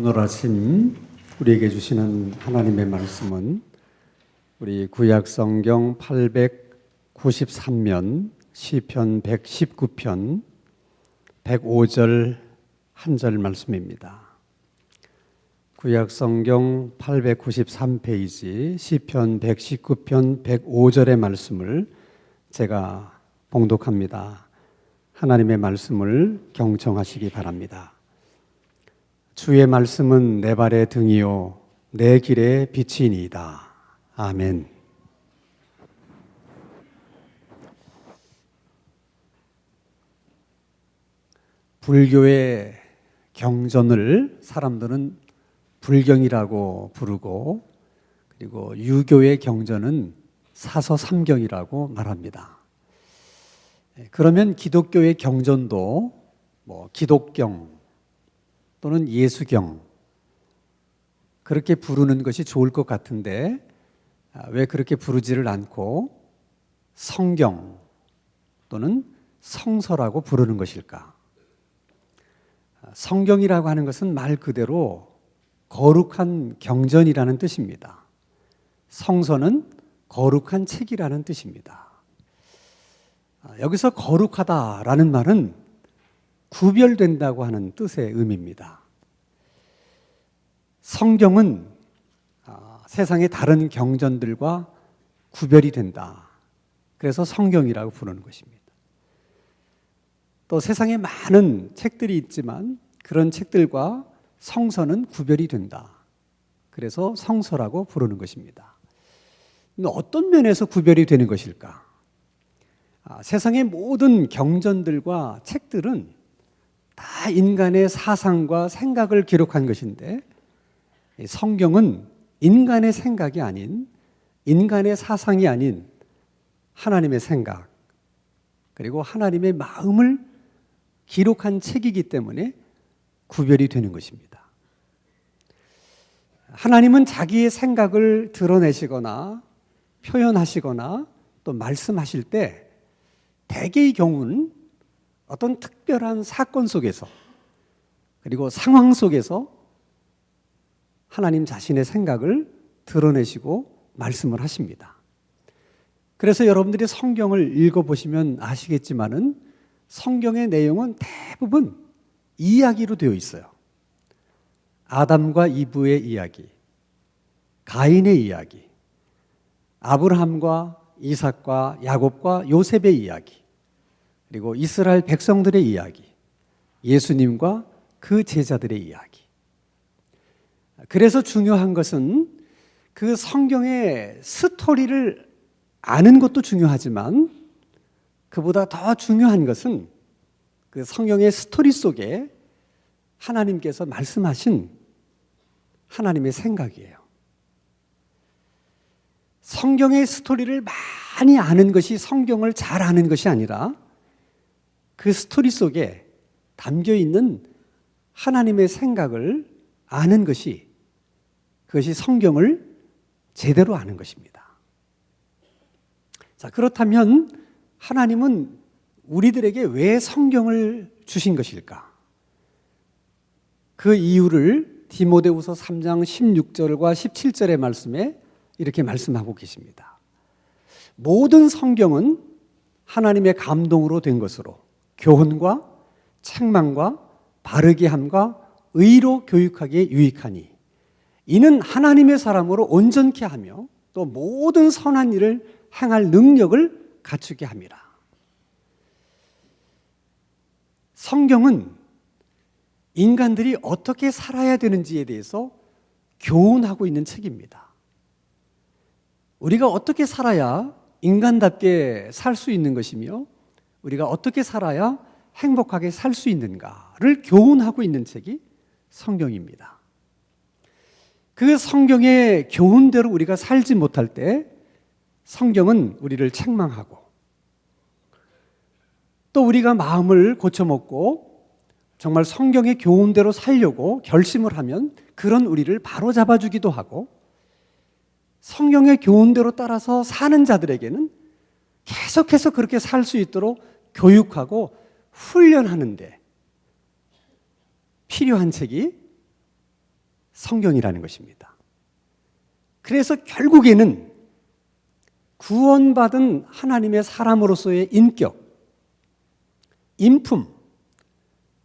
오늘 아침 우리에게 주시는 하나님의 말씀은 우리 구약성경 893면 시편 119편 105절 한 절 말씀입니다. 구약성경 893페이지 시편 119편 105절의 말씀을 제가 봉독합니다. 하나님의 말씀을 경청하시기 바랍니다. 주의 말씀은 내 발의 등이요 내 길의 빛이니이다. 아멘. 불교의 경전을 사람들은 불경이라고 부르고, 그리고 유교의 경전은 사서삼경이라고 말합니다. 그러면 기독교의 경전도 기독경 또는 예수경 그렇게 부르는 것이 좋을 것 같은데 왜 그렇게 부르지를 않고 성경 또는 성서라고 부르는 것일까? 성경이라고 하는 것은 말 그대로 거룩한 경전이라는 뜻입니다. 성서는 거룩한 책이라는 뜻입니다. 여기서 거룩하다라는 말은 구별된다고 하는 뜻의 의미입니다. 성경은 세상의 다른 경전들과 구별이 된다. 그래서 성경이라고 부르는 것입니다. 또 세상에 많은 책들이 있지만 그런 책들과 성서는 구별이 된다. 그래서 성서라고 부르는 것입니다. 어떤 면에서 구별이 되는 것일까? 세상의 모든 경전들과 책들은 다 인간의 사상과 생각을 기록한 것인데 성경은 인간의 생각이 아닌, 인간의 사상이 아닌 하나님의 생각 그리고 하나님의 마음을 기록한 책이기 때문에 구별이 되는 것입니다. 하나님은 자기의 생각을 드러내시거나 표현하시거나 또 말씀하실 때 대개의 경우는 어떤 특별한 사건 속에서 그리고 상황 속에서 하나님 자신의 생각을 드러내시고 말씀을 하십니다. 그래서 여러분들이 성경을 읽어보시면 아시겠지만은 성경의 내용은 대부분 이야기로 되어 있어요. 아담과 이브의 이야기, 가인의 이야기, 아브라함과 이삭과 야곱과 요셉의 이야기, 그리고 이스라엘 백성들의 이야기, 예수님과 그 제자들의 이야기. 그래서 중요한 것은 그 성경의 스토리를 아는 것도 중요하지만 그보다 더 중요한 것은 그 성경의 스토리 속에 하나님께서 말씀하신 하나님의 생각이에요. 성경의 스토리를 많이 아는 것이 성경을 잘 아는 것이 아니라 그 스토리 속에 담겨 있는 하나님의 생각을 아는 것이, 그것이 성경을 제대로 아는 것입니다. 자, 그렇다면 하나님은 우리들에게 왜 성경을 주신 것일까? 그 이유를 디모데후서 3장 16절과 17절의 말씀에 이렇게 말씀하고 계십니다. 모든 성경은 하나님의 감동으로 된 것으로 교훈과 책망과 바르게 함과 의로 교육하기에 유익하니 이는 하나님의 사람으로 온전케 하며 또 모든 선한 일을 행할 능력을 갖추게 함이라. 성경은 인간들이 어떻게 살아야 되는지에 대해서 교훈하고 있는 책입니다. 우리가 어떻게 살아야 인간답게 살 수 있는 것이며 우리가 어떻게 살아야 행복하게 살 수 있는가를 교훈하고 있는 책이 성경입니다. 그 성경의 교훈대로 우리가 살지 못할 때 성경은 우리를 책망하고 또 우리가 마음을 고쳐먹고 정말 성경의 교훈대로 살려고 결심을 하면 그런 우리를 바로잡아주기도 하고 성경의 교훈대로 따라서 사는 자들에게는 계속해서 그렇게 살 수 있도록 교육하고 훈련하는데 필요한 책이 성경이라는 것입니다. 그래서 결국에는 구원받은 하나님의 사람으로서의 인격, 인품,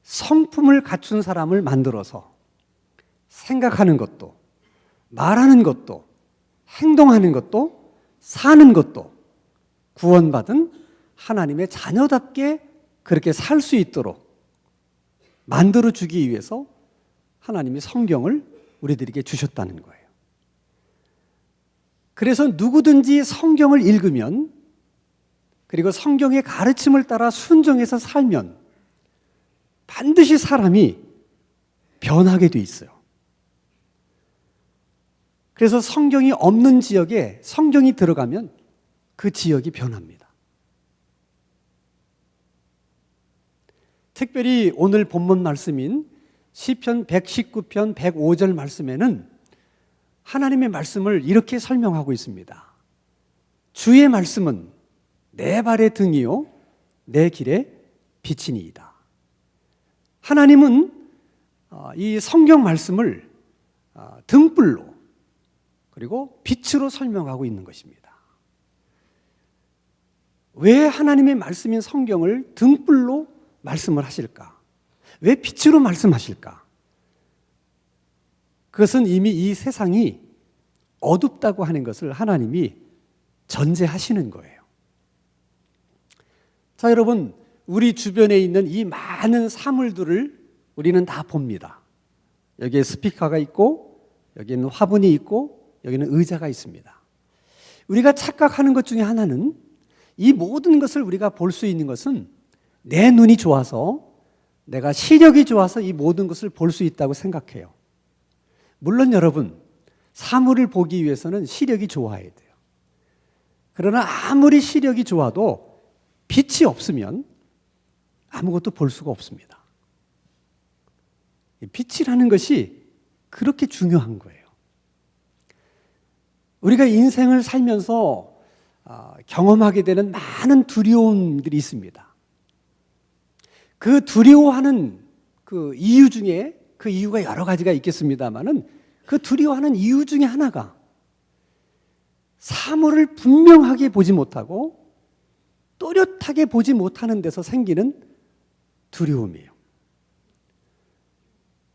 성품을 갖춘 사람을 만들어서 생각하는 것도, 말하는 것도, 행동하는 것도, 사는 것도 구원받은 하나님의 자녀답게 그렇게 살 수 있도록 만들어주기 위해서 하나님이 성경을 우리들에게 주셨다는 거예요. 그래서 누구든지 성경을 읽으면, 그리고 성경의 가르침을 따라 순종해서 살면 반드시 사람이 변하게 돼 있어요. 그래서 성경이 없는 지역에 성경이 들어가면 그 지역이 변합니다. 특별히 오늘 본문 말씀인 시편 119편 105절 말씀에는 하나님의 말씀을 이렇게 설명하고 있습니다. 주의 말씀은 내 발의 등이요 내 길의 빛이니이다. 하나님은 이 성경 말씀을 등불로 그리고 빛으로 설명하고 있는 것입니다. 왜 하나님의 말씀인 성경을 등불로 말씀을 하실까? 왜 빛으로 말씀하실까? 그것은 이미 이 세상이 어둡다고 하는 것을 하나님이 전제하시는 거예요. 자, 여러분, 우리 주변에 있는 이 많은 사물들을 우리는 다 봅니다. 여기에 스피커가 있고, 여기는 화분이 있고, 여기는 의자가 있습니다. 우리가 착각하는 것 중에 하나는 이 모든 것을 우리가 볼 수 있는 것은 내 눈이 좋아서, 내가 시력이 좋아서 이 모든 것을 볼 수 있다고 생각해요. 물론 여러분, 사물을 보기 위해서는 시력이 좋아야 돼요. 그러나 아무리 시력이 좋아도 빛이 없으면 아무것도 볼 수가 없습니다. 빛이라는 것이 그렇게 중요한 거예요. 우리가 인생을 살면서 경험하게 되는 많은 두려움들이 있습니다. 그 두려워하는 그 이유 중에, 그 이유가 여러 가지가 있겠습니다만은 그 두려워하는 이유 중에 하나가 사물을 분명하게 보지 못하고 또렷하게 보지 못하는 데서 생기는 두려움이에요.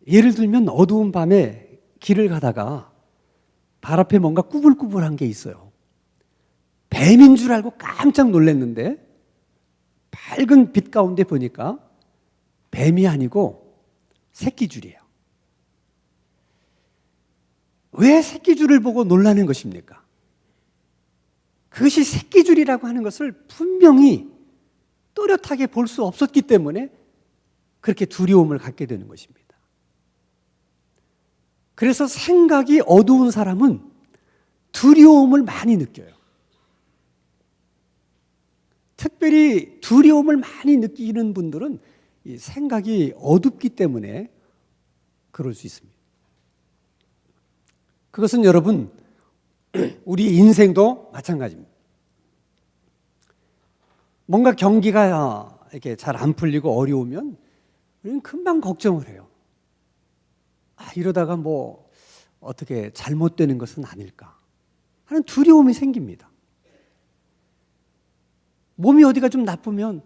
예를 들면 어두운 밤에 길을 가다가 발 앞에 뭔가 꾸불꾸불한 게 있어요. 뱀인 줄 알고 깜짝 놀랐는데 밝은 빛 가운데 보니까 뱀이 아니고 새끼줄이에요. 왜 새끼줄을 보고 놀라는 것입니까? 그것이 새끼줄이라고 하는 것을 분명히 또렷하게 볼 수 없었기 때문에 그렇게 두려움을 갖게 되는 것입니다. 그래서 생각이 어두운 사람은 두려움을 많이 느껴요. 특별히 두려움을 많이 느끼는 분들은 이 생각이 어둡기 때문에 그럴 수 있습니다. 그것은 여러분, 우리 인생도 마찬가지입니다. 뭔가 경기가 이렇게 잘 안 풀리고 어려우면 우리는 금방 걱정을 해요. 이러다가 뭐 어떻게 잘못되는 것은 아닐까 하는 두려움이 생깁니다. 몸이 어디가 좀 나쁘면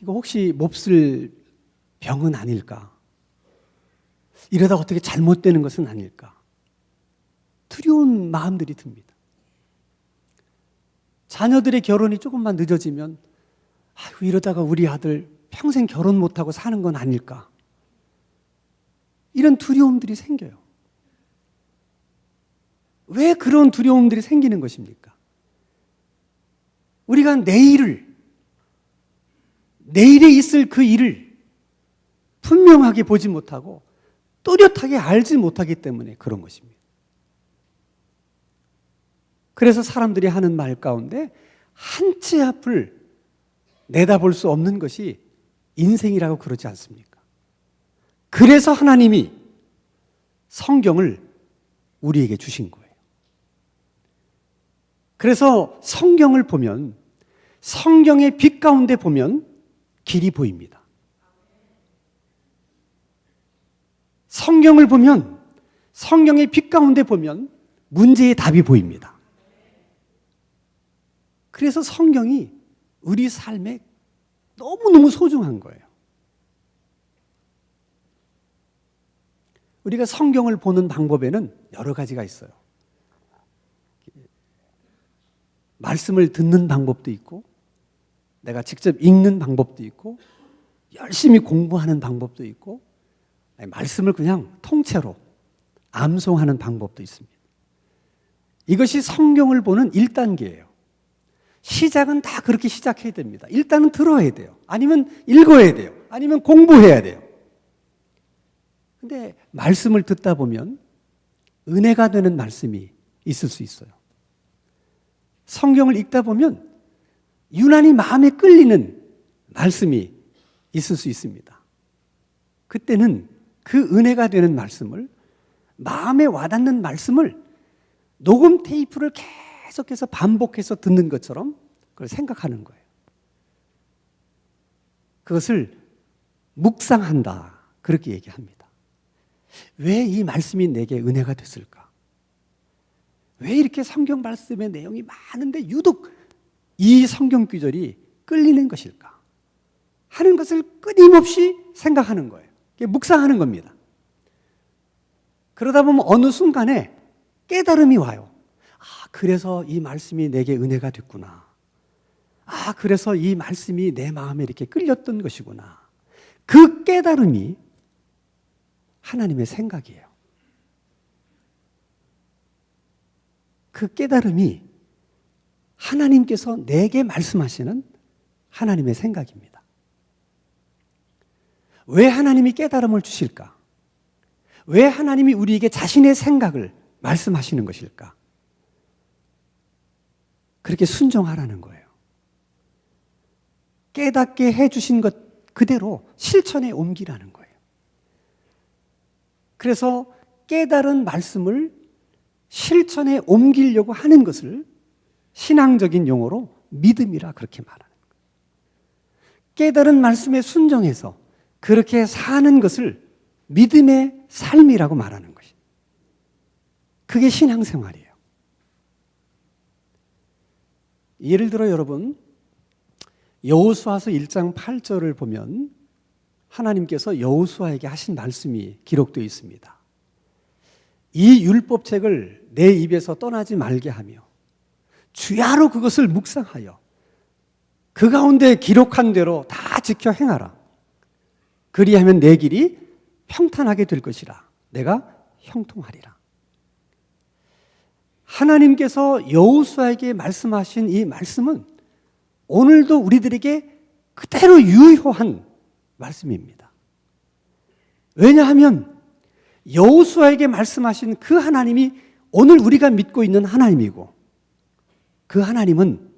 이거 혹시 몹쓸 병은 아닐까? 이러다 어떻게 잘못되는 것은 아닐까? 두려운 마음들이 듭니다. 자녀들의 결혼이 조금만 늦어지면 이러다가 우리 아들 평생 결혼 못하고 사는 건 아닐까? 이런 두려움들이 생겨요. 왜 그런 두려움들이 생기는 것입니까? 우리가 내일에 있을 그 일을 분명하게 보지 못하고 또렷하게 알지 못하기 때문에 그런 것입니다. 그래서 사람들이 하는 말 가운데 한 치 앞을 내다볼 수 없는 것이 인생이라고 그러지 않습니까? 그래서 하나님이 성경을 우리에게 주신 거예요. 그래서 성경을 보면, 성경의 빛 가운데 보면 길이 보입니다. 성경을 보면 성경의 빛 가운데 보면 문제의 답이 보입니다. 그래서 성경이 우리 삶에 너무너무 소중한 거예요. 우리가 성경을 보는 방법에는 여러 가지가 있어요. 말씀을 듣는 방법도 있고, 내가 직접 읽는 방법도 있고, 열심히 공부하는 방법도 있고, 말씀을 그냥 통째로 암송하는 방법도 있습니다. 이것이 성경을 보는 1단계예요. 시작은 다 그렇게 시작해야 됩니다. 일단은 들어야 돼요. 아니면 읽어야 돼요. 아니면 공부해야 돼요. 근데 말씀을 듣다 보면 은혜가 되는 말씀이 있을 수 있어요. 성경을 읽다 보면 유난히 마음에 끌리는 말씀이 있을 수 있습니다. 그때는 그 은혜가 되는 말씀을, 마음에 와닿는 말씀을 녹음 테이프를 계속해서 반복해서 듣는 것처럼 그걸 생각하는 거예요. 그것을 묵상한다, 그렇게 얘기합니다. 왜 이 말씀이 내게 은혜가 됐을까? 왜 이렇게 성경 말씀의 내용이 많은데 유독 이 성경 구절이 끌리는 것일까? 하는 것을 끊임없이 생각하는 거예요. 묵상하는 겁니다. 그러다 보면 어느 순간에 깨달음이 와요. 아, 그래서 이 말씀이 내게 은혜가 됐구나. 아, 그래서 이 말씀이 내 마음에 이렇게 끌렸던 것이구나. 그 깨달음이 하나님의 생각이에요. 그 깨달음이 하나님께서 내게 말씀하시는 하나님의 생각입니다. 왜 하나님이 깨달음을 주실까? 왜 하나님이 우리에게 자신의 생각을 말씀하시는 것일까? 그렇게 순종하라는 거예요. 깨닫게 해주신 것 그대로 실천에 옮기라는 거예요. 그래서 깨달은 말씀을 실천에 옮기려고 하는 것을 신앙적인 용어로 믿음이라 그렇게 말하는 거예요. 깨달은 말씀에 순종해서 그렇게 사는 것을 믿음의 삶이라고 말하는 것이에요. 그게 신앙생활이에요. 예를 들어 여러분, 여호수아서 1장 8절을 보면 하나님께서 여호수아에게 하신 말씀이 기록되어 있습니다. 이 율법책을 내 입에서 떠나지 말게 하며 주야로 그것을 묵상하여 그 가운데 기록한 대로 다 지켜 행하라. 그리하면 내 길이 평탄하게 될 것이라. 내가 형통하리라. 하나님께서 여호수아에게 말씀하신 이 말씀은 오늘도 우리들에게 그대로 유효한 말씀입니다. 왜냐하면 여호수아에게 말씀하신 그 하나님이 오늘 우리가 믿고 있는 하나님이고, 그 하나님은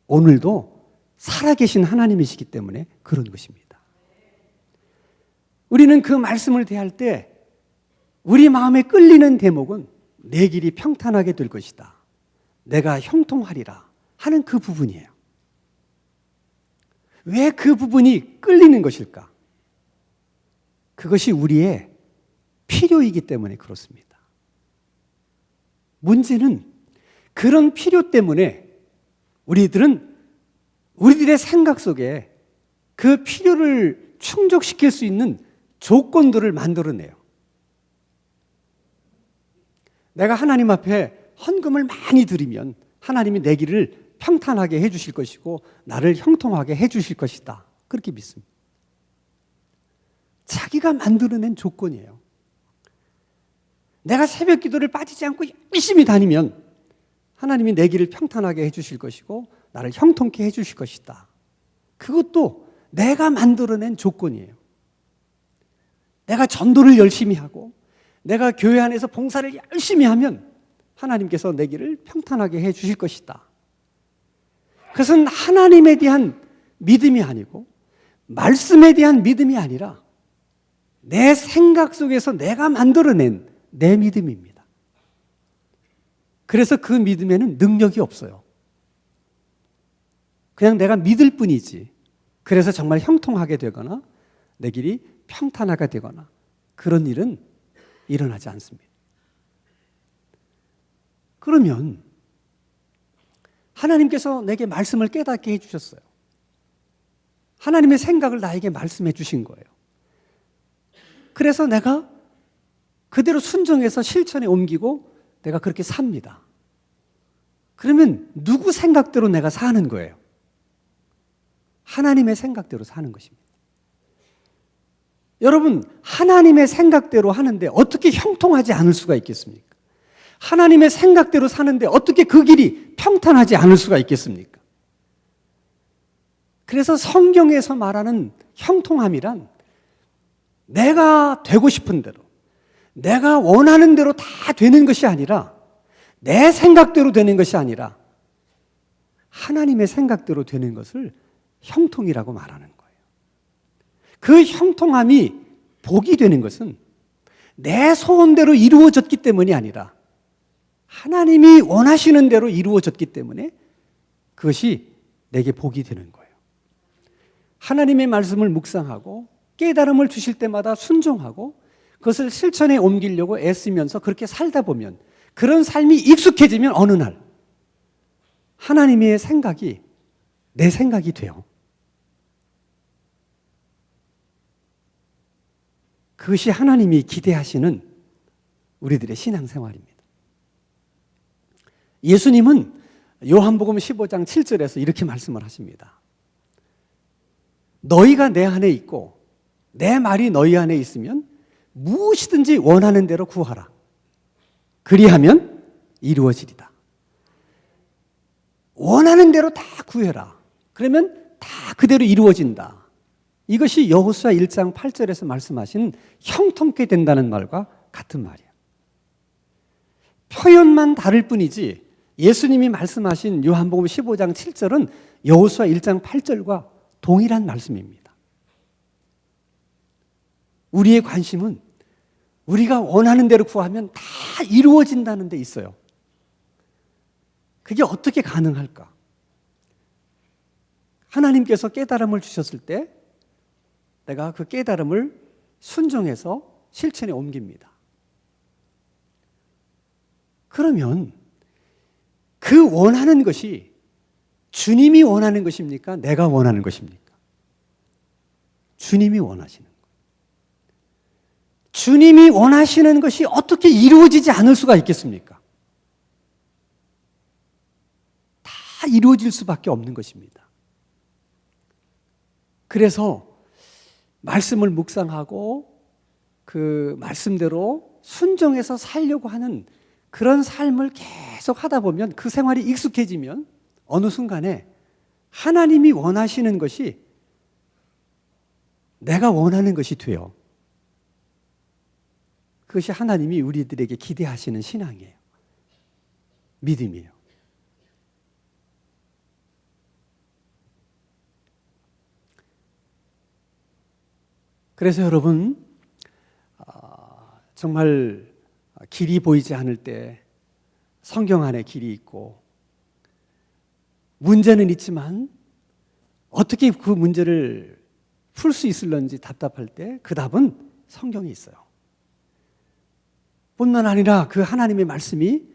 오늘도 살아계신 하나님이시기 때문에 그런 것입니다. 우리는 그 말씀을 대할 때 우리 마음에 끌리는 대목은 내 길이 평탄하게 될 것이다, 내가 형통하리라 하는 그 부분이에요. 왜 그 부분이 끌리는 것일까? 그것이 우리의 필요이기 때문에 그렇습니다. 문제는 그런 필요 때문에 우리들의 생각 속에 그 필요를 충족시킬 수 있는 조건들을 만들어내요. 내가 하나님 앞에 헌금을 많이 드리면 하나님이 내 길을 평탄하게 해주실 것이고 나를 형통하게 해주실 것이다, 그렇게 믿습니다. 자기가 만들어낸 조건이에요. 내가 새벽 기도를 빠지지 않고 열심히 다니면 하나님이 내 길을 평탄하게 해주실 것이고 나를 형통케 해주실 것이다. 그것도 내가 만들어낸 조건이에요. 내가 전도를 열심히 하고 내가 교회 안에서 봉사를 열심히 하면 하나님께서 내 길을 평탄하게 해주실 것이다. 그것은 하나님에 대한 믿음이 아니고 말씀에 대한 믿음이 아니라 내 생각 속에서 내가 만들어낸 내 믿음입니다. 그래서 그 믿음에는 능력이 없어요. 그냥 내가 믿을 뿐이지, 그래서 정말 형통하게 되거나 내 길이 평탄하게 되거나 그런 일은 일어나지 않습니다. 그러면 하나님께서 내게 말씀을 깨닫게 해주셨어요. 하나님의 생각을 나에게 말씀해 주신 거예요. 그래서 내가 그대로 순종해서 실천에 옮기고 내가 그렇게 삽니다. 그러면 누구 생각대로 내가 사는 거예요? 하나님의 생각대로 사는 것입니다. 여러분, 하나님의 생각대로 하는데 어떻게 형통하지 않을 수가 있겠습니까? 하나님의 생각대로 사는데 어떻게 그 길이 평탄하지 않을 수가 있겠습니까? 그래서 성경에서 말하는 형통함이란 내가 되고 싶은 대로, 내가 원하는 대로 다 되는 것이 아니라, 내 생각대로 되는 것이 아니라 하나님의 생각대로 되는 것을 형통이라고 말하는 거예요. 그 형통함이 복이 되는 것은 내 소원대로 이루어졌기 때문이 아니라 하나님이 원하시는 대로 이루어졌기 때문에 그것이 내게 복이 되는 거예요. 하나님의 말씀을 묵상하고 깨달음을 주실 때마다 순종하고 그것을 실천에 옮기려고 애쓰면서 그렇게 살다 보면, 그런 삶이 익숙해지면 어느 날 하나님의 생각이 내 생각이 돼요. 그것이 하나님이 기대하시는 우리들의 신앙생활입니다. 예수님은 요한복음 15장 7절에서 이렇게 말씀을 하십니다. 너희가 내 안에 있고 내 말이 너희 안에 있으면 무엇이든지 원하는 대로 구하라. 그리하면 이루어지리다. 원하는 대로 다 구해라. 그러면 다 그대로 이루어진다. 이것이 여호수아 1장 8절에서 말씀하신 형통케 된다는 말과 같은 말이에요. 표현만 다를 뿐이지 예수님이 말씀하신 요한복음 15장 7절은 여호수아 1장 8절과 동일한 말씀입니다. 우리의 관심은 우리가 원하는 대로 구하면 다 이루어진다는 데 있어요. 그게 어떻게 가능할까? 하나님께서 깨달음을 주셨을 때 내가 그 깨달음을 순종해서 실천에 옮깁니다. 그러면 그 원하는 것이 주님이 원하는 것입니까? 내가 원하는 것입니까? 주님이 원하시는 것. 주님이 원하시는 것이 어떻게 이루어지지 않을 수가 있겠습니까? 다 이루어질 수밖에 없는 것입니다. 그래서 말씀을 묵상하고 그 말씀대로 순종해서 살려고 하는 그런 삶을 계속 하다 보면, 그 생활이 익숙해지면 어느 순간에 하나님이 원하시는 것이 내가 원하는 것이 돼요. 그것이 하나님이 우리들에게 기대하시는 신앙이에요. 믿음이에요. 그래서 여러분, 정말 길이 보이지 않을 때 성경 안에 길이 있고, 문제는 있지만 어떻게 그 문제를 풀 수 있을런지 답답할 때 그 답은 성경에 있어요. 뿐만 아니라 그 하나님의 말씀이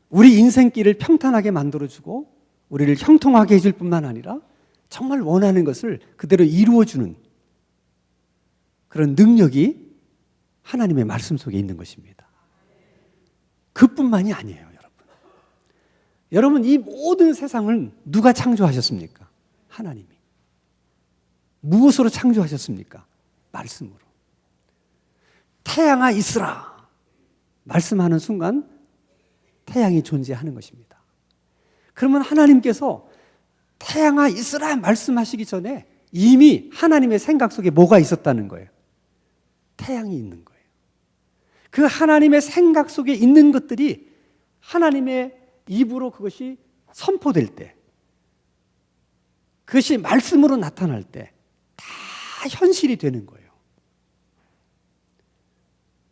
우리 인생길을 평탄하게 만들어주고 우리를 형통하게 해줄 뿐만 아니라 정말 원하는 것을 그대로 이루어주는 그런 능력이 하나님의 말씀 속에 있는 것입니다. 그뿐만이 아니에요, 여러분. 여러분, 이 모든 세상을 누가 창조하셨습니까? 하나님이. 무엇으로 창조하셨습니까? 말씀으로. 태양아 있으라 말씀하는 순간 태양이 존재하는 것입니다. 그러면 하나님께서 태양아 있으라 말씀하시기 전에 이미 하나님의 생각 속에 뭐가 있었다는 거예요? 태양이 있는 거예요. 그 하나님의 생각 속에 있는 것들이 하나님의 입으로 그것이 선포될 때, 그것이 말씀으로 나타날 때 다 현실이 되는 거예요.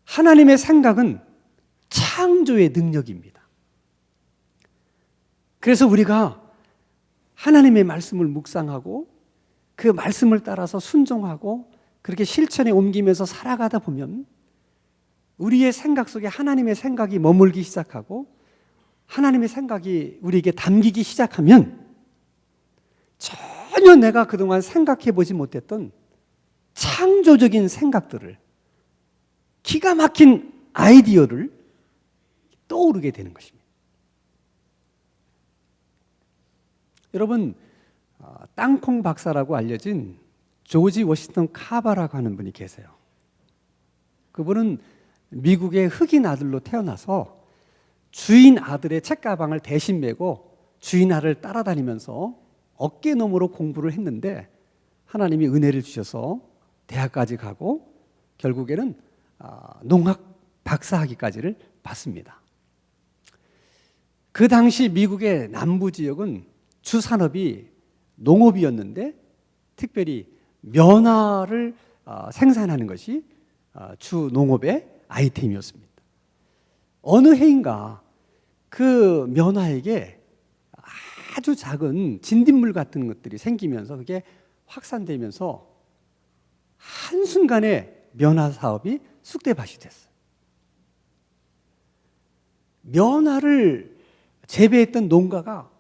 하나님의 생각은 창조의 능력입니다. 그래서 우리가 하나님의 말씀을 묵상하고 그 말씀을 따라서 순종하고 그렇게 실천에 옮기면서 살아가다 보면 우리의 생각 속에 하나님의 생각이 머물기 시작하고 하나님의 생각이 우리에게 담기기 시작하면 전혀 내가 그동안 생각해 보지 못했던 창조적인 생각들을, 기가 막힌 아이디어를 떠오르게 되는 것입니다. 여러분, 땅콩 박사라고 알려진 조지 워싱턴 카바라고 하는 분이 계세요. 그분은 미국의 흑인 아들로 태어나서 주인 아들의 책가방을 대신 메고 주인 아들을 따라다니면서 어깨너머로 공부를 했는데 하나님이 은혜를 주셔서 대학까지 가고 결국에는 농학 박사학위까지를 받습니다. 그 당시 미국의 남부 지역은 주산업이 농업이었는데 특별히 면화를 생산하는 것이 주 농업의 아이템이었습니다. 어느 해인가 그 면화에게 아주 작은 진딧물 같은 것들이 생기면서 그게 확산되면서 한순간에 면화 사업이 쑥대밭이 됐어요. 면화를 재배했던 농가가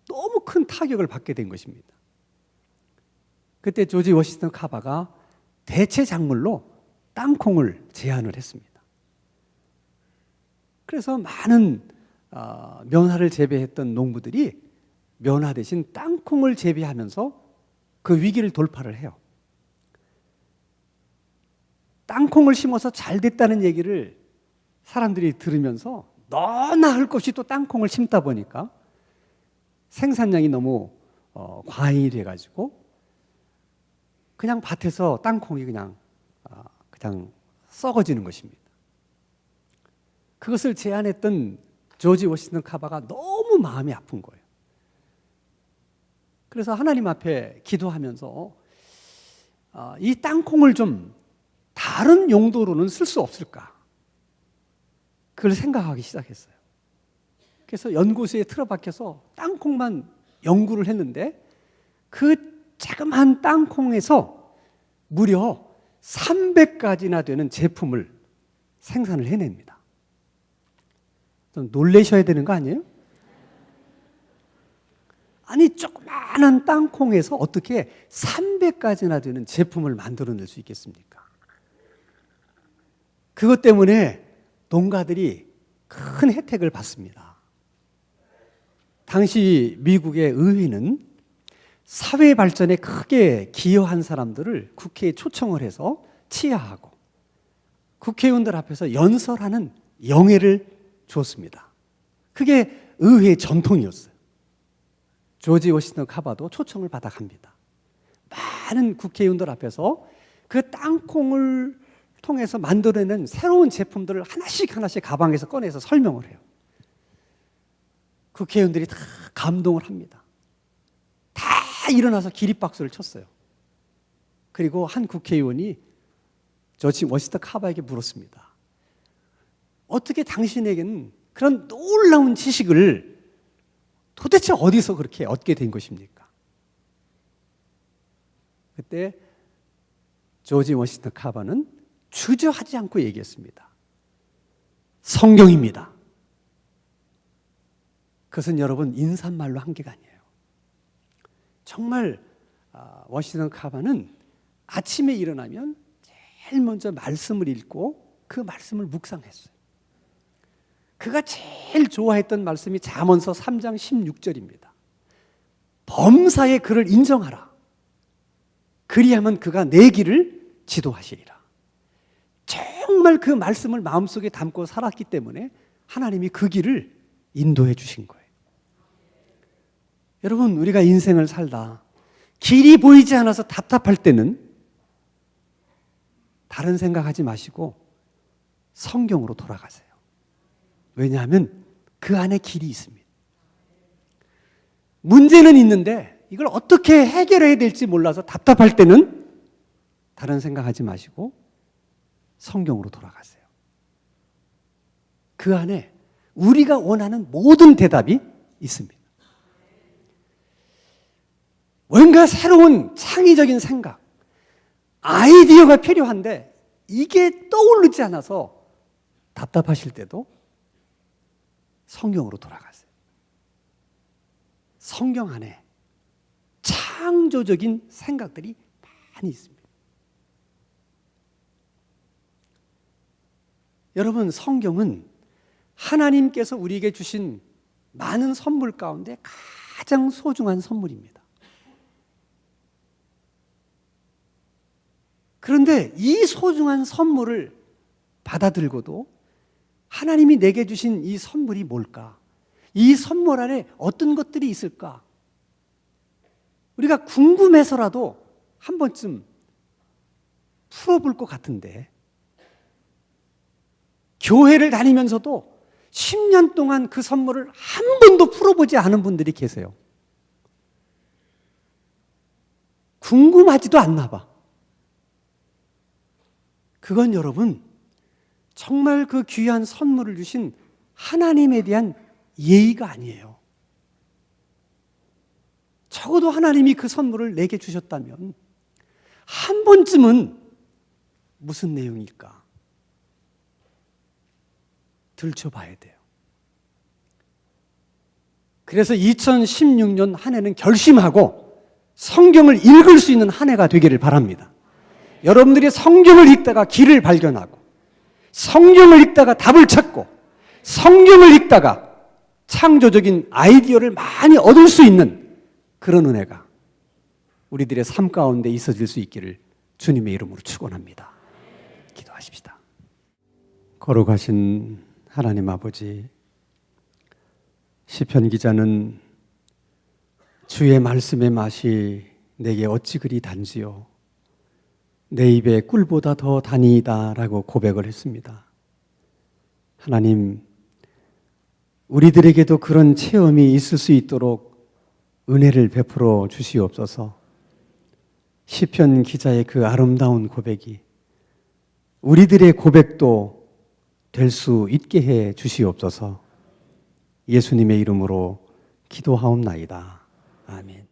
너무 큰 타격을 받게 된 것입니다. 그때 조지 워싱턴 카바가 대체 작물로 땅콩을 제안을 했습니다. 그래서 많은 면화를 재배했던 농부들이 면화 대신 땅콩을 재배하면서 그 위기를 돌파를 해요. 땅콩을 심어서 잘 됐다는 얘기를 사람들이 들으면서 너나 할 것이 또 땅콩을 심다 보니까 생산량이 너무 과잉이 돼가지고 그냥 밭에서 땅콩이 그냥 썩어지는 것입니다. 그것을 제안했던 조지 워싱턴 카바가 너무 마음이 아픈 거예요. 그래서 하나님 앞에 기도하면서 이 땅콩을 좀 다른 용도로는 쓸 수 없을까? 그걸 생각하기 시작했어요. 그래서 연구소에 틀어박혀서 땅콩만 연구를 했는데 그 자그마한 땅콩에서 무려 300가지나 되는 제품을 생산을 해냅니다. 좀 놀라셔야 되는 거 아니에요? 아니, 조그마한 땅콩에서 어떻게 300가지나 되는 제품을 만들어낼 수 있겠습니까? 그것 때문에 농가들이 큰 혜택을 받습니다. 당시 미국의 의회는 사회 발전에 크게 기여한 사람들을 국회에 초청을 해서 치하하고 국회의원들 앞에서 연설하는 영예를 주었습니다. 그게 의회의 전통이었어요. 조지 워싱턴 카바도 초청을 받아갑니다. 많은 국회의원들 앞에서 그 땅콩을 통해서 만들어내는 새로운 제품들을 하나씩 가방에서 꺼내서 설명을 해요. 국회의원들이 다 감동을 합니다. 다 일어나서 기립박수를 쳤어요. 그리고 한 국회의원이 조지 워싱턴 카바에게 물었습니다. 어떻게 당신에게는 그런 놀라운 지식을 도대체 어디서 그렇게 얻게 된 것입니까? 그때 조지 워싱턴 카바는 주저하지 않고 얘기했습니다. 성경입니다. 그것은 여러분 인사말로 한 개가 아니에요. 정말 워싱턴 카바는 아침에 일어나면 제일 먼저 말씀을 읽고 그 말씀을 묵상했어요. 그가 제일 좋아했던 말씀이 잠언서 3장 16절입니다. 범사의 그를 인정하라. 그리하면 그가 내 길을 지도하시리라. 정말 그 말씀을 마음속에 담고 살았기 때문에 하나님이 그 길을 인도해 주신 거예요. 여러분, 우리가 인생을 살다 길이 보이지 않아서 답답할 때는 다른 생각하지 마시고 성경으로 돌아가세요. 왜냐하면 그 안에 길이 있습니다. 문제는 있는데 이걸 어떻게 해결해야 될지 몰라서 답답할 때는 다른 생각하지 마시고 성경으로 돌아가세요. 그 안에 우리가 원하는 모든 대답이 있습니다. 뭔가 새로운 창의적인 생각, 아이디어가 필요한데 이게 떠오르지 않아서 답답하실 때도 성경으로 돌아가세요. 성경 안에 창조적인 생각들이 많이 있습니다. 여러분, 성경은 하나님께서 우리에게 주신 많은 선물 가운데 가장 소중한 선물입니다. 그런데 이 소중한 선물을 받아들고도 하나님이 내게 주신 이 선물이 뭘까? 이 선물 안에 어떤 것들이 있을까? 우리가 궁금해서라도 한 번쯤 풀어볼 것 같은데, 교회를 다니면서도 10년 동안 그 선물을 한 번도 풀어보지 않은 분들이 계세요. 궁금하지도 않나 봐. 그건 여러분, 정말 그 귀한 선물을 주신 하나님에 대한 예의가 아니에요. 적어도 하나님이 그 선물을 내게 주셨다면 한 번쯤은 무슨 내용일까? 들춰봐야 돼요. 그래서 2016년 한 해는 결심하고 성경을 읽을 수 있는 한 해가 되기를 바랍니다. 여러분들이 성경을 읽다가 길을 발견하고, 성경을 읽다가 답을 찾고, 성경을 읽다가 창조적인 아이디어를 많이 얻을 수 있는 그런 은혜가 우리들의 삶 가운데 있어질 수 있기를 주님의 이름으로 축원합니다. 기도하십시다. 거룩하신 하나님 아버지, 시편 기자는 주의 말씀의 맛이 내게 어찌 그리 단지요, 내 입에 꿀보다 더 단이다 라고 고백을 했습니다. 하나님, 우리들에게도 그런 체험이 있을 수 있도록 은혜를 베풀어 주시옵소서. 시편 기자의 그 아름다운 고백이 우리들의 고백도 될 수 있게 해 주시옵소서. 예수님의 이름으로 기도하옵나이다. 아멘.